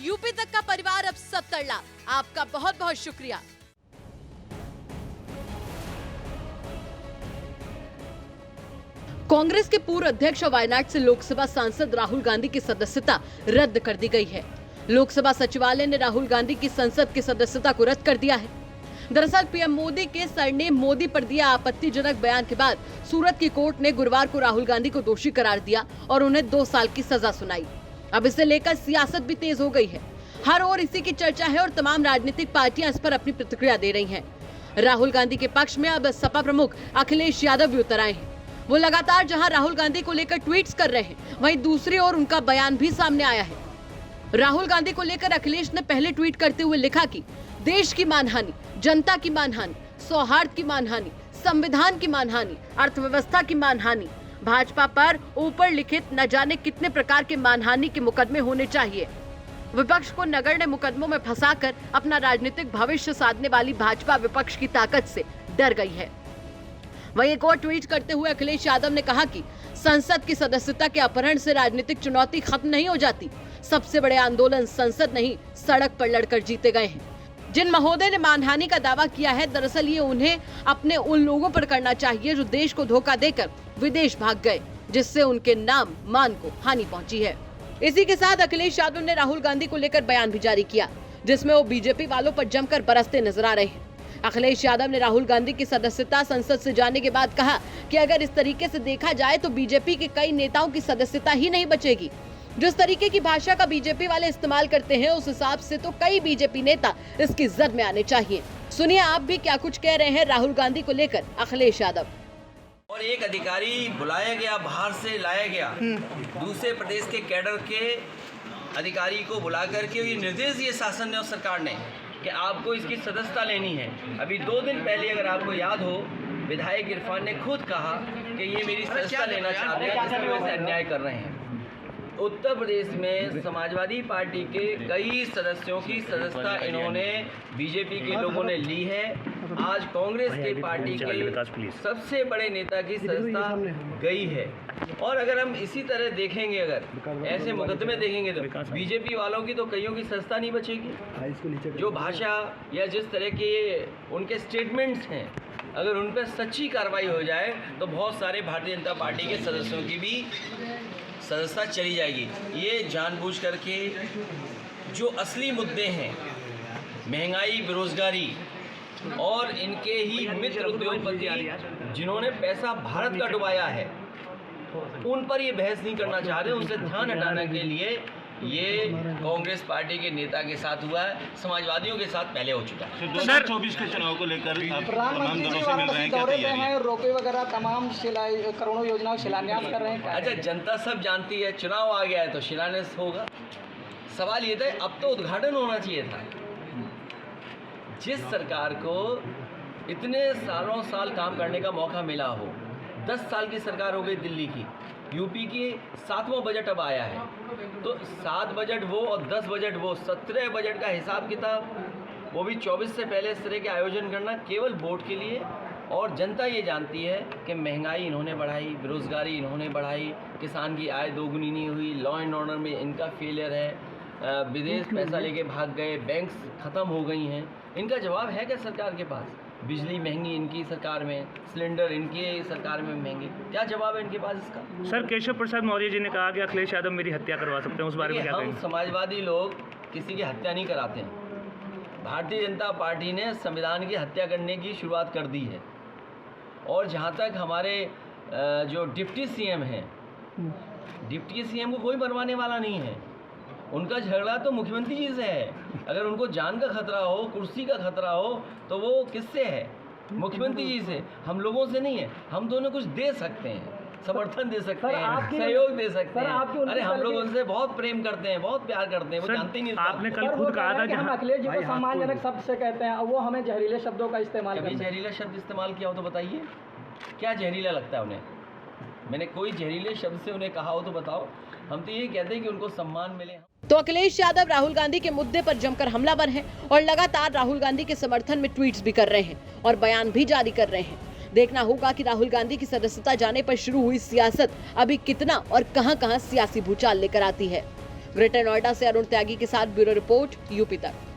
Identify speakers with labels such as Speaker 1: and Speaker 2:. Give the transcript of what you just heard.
Speaker 1: UP तक का परिवार अब 70 लाख। आपका बहुत बहुत शुक्रिया। कांग्रेस के पूर्व अध्यक्ष और वायनाड से लोकसभा सांसद राहुल गांधी की सदस्यता रद्द कर दी गई है। लोकसभा सचिवालय ने राहुल गांधी की संसद की सदस्यता को रद्द कर दिया है। दरअसल पीएम मोदी के सरनेम मोदी पर दिया आपत्तिजनक बयान के बाद सूरत की कोर्ट ने गुरुवार को राहुल गांधी को दोषी करार दिया और उन्हें 2 साल की सजा सुनाई। अब इसे लेकर सियासत भी तेज हो गई है। हर ओर इसी की चर्चा है और तमाम राजनीतिक पार्टियां इस पर अपनी प्रतिक्रिया दे रही हैं। राहुल गांधी के पक्ष में अब सपा प्रमुख अखिलेश यादव भी उतर आए हैं। वो लगातार जहां राहुल गांधी को लेकर ट्वीट्स कर रहे हैं, वहीं दूसरी ओर उनका बयान भी सामने आया है। राहुल गांधी को लेकर अखिलेश ने पहले ट्वीट करते हुए लिखा कि देश की मानहानि, जनता की मानहानि, सौहार्द की मानहानि, संविधान की मानहानि, अर्थव्यवस्था की मानहानि, भाजपा पर ऊपर लिखित न जाने कितने प्रकार के मानहानि के मुकदमे होने चाहिए। विपक्ष को नगण्य मुकदमों में फंसाकर अपना राजनीतिक भविष्य साधने वाली भाजपा विपक्ष की ताकत से डर गई है। वहीं एक और ट्वीट करते हुए अखिलेश यादव ने कहा कि संसद की सदस्यता के अपहरण से राजनीतिक चुनौती खत्म नहीं हो जाती। सबसे बड़े आंदोलन संसद नहीं, सड़क पर लड़कर जीते गए हैं। जिन महोदय ने मानहानि का दावा किया है, दरअसल ये उन्हें अपने उन लोगों पर करना चाहिए जो देश को धोखा देकर विदेश भाग गए, जिससे उनके नाम मान को हानि पहुंची है। इसी के साथ अखिलेश यादव ने राहुल गांधी को लेकर बयान भी जारी किया, जिसमें वो बीजेपी वालों पर जमकर बरसते नजर आ रहे हैं। अखिलेश यादव ने राहुल गांधी की सदस्यता संसद से जाने के बाद कहा कि अगर इस तरीके से देखा जाए तो बीजेपी के कई नेताओं की सदस्यता ही नहीं बचेगी। जिस तरीके की भाषा का बीजेपी वाले इस्तेमाल करते हैं, उस हिसाब से तो कई बीजेपी नेता इसकी जद में आने चाहिए। सुनिए आप भी क्या कुछ कह रहे हैं राहुल गांधी को लेकर अखिलेश यादव।
Speaker 2: और एक अधिकारी बुलाया गया, बाहर से लाया गया, दूसरे प्रदेश के कैडर के अधिकारी को बुला करके ये निर्देश दिए शासन ने और सरकार ने कि आपको इसकी सदस्यता लेनी है। अभी 2 दिन पहले अगर आपको याद हो, विधायक इरफान ने खुद कहा कि ये मेरी सदस्यता लेना चाहते हैं, जिसकी वजह से अन्याय कर रहे हैं। उत्तर प्रदेश में समाजवादी पार्टी के कई सदस्यों की सदस्यता इन्होंने बीजेपी के लोगों ने ली है। आज कांग्रेस के पार्टी के सबसे बड़े नेता की सदस्यता गई है। और अगर हम इसी तरह देखेंगे, अगर ऐसे मुकदमे देखेंगे तो बीजेपी वालों की तो कईयों की सदस्यता नहीं बचेगी। जो भाषा या जिस तरह के उनके स्टेटमेंट्स हैं, अगर उन पर सच्ची कार्रवाई हो जाए तो बहुत सारे भारतीय जनता पार्टी के सदस्यों की भी सदस्यता चली जाएगी। ये जानबूझ करके जो असली मुद्दे हैं, महंगाई, बेरोजगारी और इनके ही मित्र उद्योगपति जिन्होंने पैसा भारत का डुबाया है, उन पर ये बहस नहीं करना चाह रहे। उनसे ध्यान हटाने के लिए ये कांग्रेस पार्टी के नेता के साथ हुआ है, समाजवादियों के साथ पहले हो चुका है।
Speaker 3: 2024 के चुनाव को लेकर तमाम दलों से मिल रहे हैं, क्या तैयारी है?
Speaker 4: रोपवे वगैरह तमाम करोड़ों योजनाओं शिलान्यास कर रहे हैं।
Speaker 2: अच्छा, जनता सब जानती है, चुनाव आ गया है तो शिलान्यास होगा। सवाल ये था, अब तो उद्घाटन होना चाहिए था। जिस सरकार को इतने सालों साल काम करने का मौका मिला हो, 10 साल की सरकार हो गई दिल्ली की, यूपी की 7वां बजट अब आया है, तो 7 बजट वो और 10 बजट वो, 17 बजट का हिसाब किताब, वो भी 24 से पहले इस तरह के आयोजन करना केवल वोट के लिए। और जनता ये जानती है कि महंगाई इन्होंने बढ़ाई, बेरोजगारी इन्होंने बढ़ाई, किसान की आय दोगुनी नहीं हुई, लॉ एंड ऑर्डर में इनका फेलियर है, विदेश पैसा लेके भाग गए, बैंक्स ख़त्म हो गई हैं। इनका जवाब है क्या सरकार के पास? बिजली महंगी इनकी सरकार में, सिलेंडर इनकी सरकार में महंगी, क्या जवाब है इनके पास इसका?
Speaker 5: सर, केशव प्रसाद मौर्य जी ने कहा कि अखिलेश यादव मेरी हत्या करवा सकते हैं, उस बारे में क्या कहेंगे?
Speaker 2: हम समाजवादी लोग किसी की हत्या नहीं कराते हैं। भारतीय जनता पार्टी ने संविधान की हत्या करने की शुरुआत कर दी है। और जहाँ तक हमारे जो डिप्टी सीएम हैं, डिप्टी सीएम को कोई मरवाने वाला नहीं है। उनका झगड़ा तो मुख्यमंत्री जी से है। अगर उनको जान का खतरा हो, कुर्सी का खतरा हो, तो वो किससे है? मुख्यमंत्री जी से, हम लोगों से नहीं है। हम दोनों कुछ दे सकते हैं, समर्थन दे सकते हैं, सहयोग दे सकते हैं। अरे हम लोग उनसे बहुत प्रेम करते हैं, बहुत प्यार करते हैं, वो जानते नहीं।
Speaker 5: आपने कल खुद कहा था कि
Speaker 4: हम अखिलेश जी को सम्मानजनक शब्द से कहते हैं, वो हमें जहरीले शब्दों का इस्तेमाल करते हैं।
Speaker 2: कभी जहरीला शब्द इस्तेमाल किया हो तो बताइए, क्या जहरीला लगता है उन्हें? मैंने कोई जहरीले शब्द से उन्हें कहा हो तो बताओ। हम तो ये कहते हैं कि उनको सम्मान मिले।
Speaker 1: तो अखिलेश यादव राहुल गांधी के मुद्दे पर जमकर हमलावर हैं और लगातार राहुल गांधी के समर्थन में ट्वीट्स भी कर रहे हैं और बयान भी जारी कर रहे हैं। देखना होगा कि राहुल गांधी की सदस्यता जाने पर शुरू हुई सियासत अभी कितना और कहां-कहां सियासी भूचाल लेकर आती है। ग्रेटर नोएडा से अरुण त्यागी के साथ ब्यूरो रिपोर्ट यूपी तक।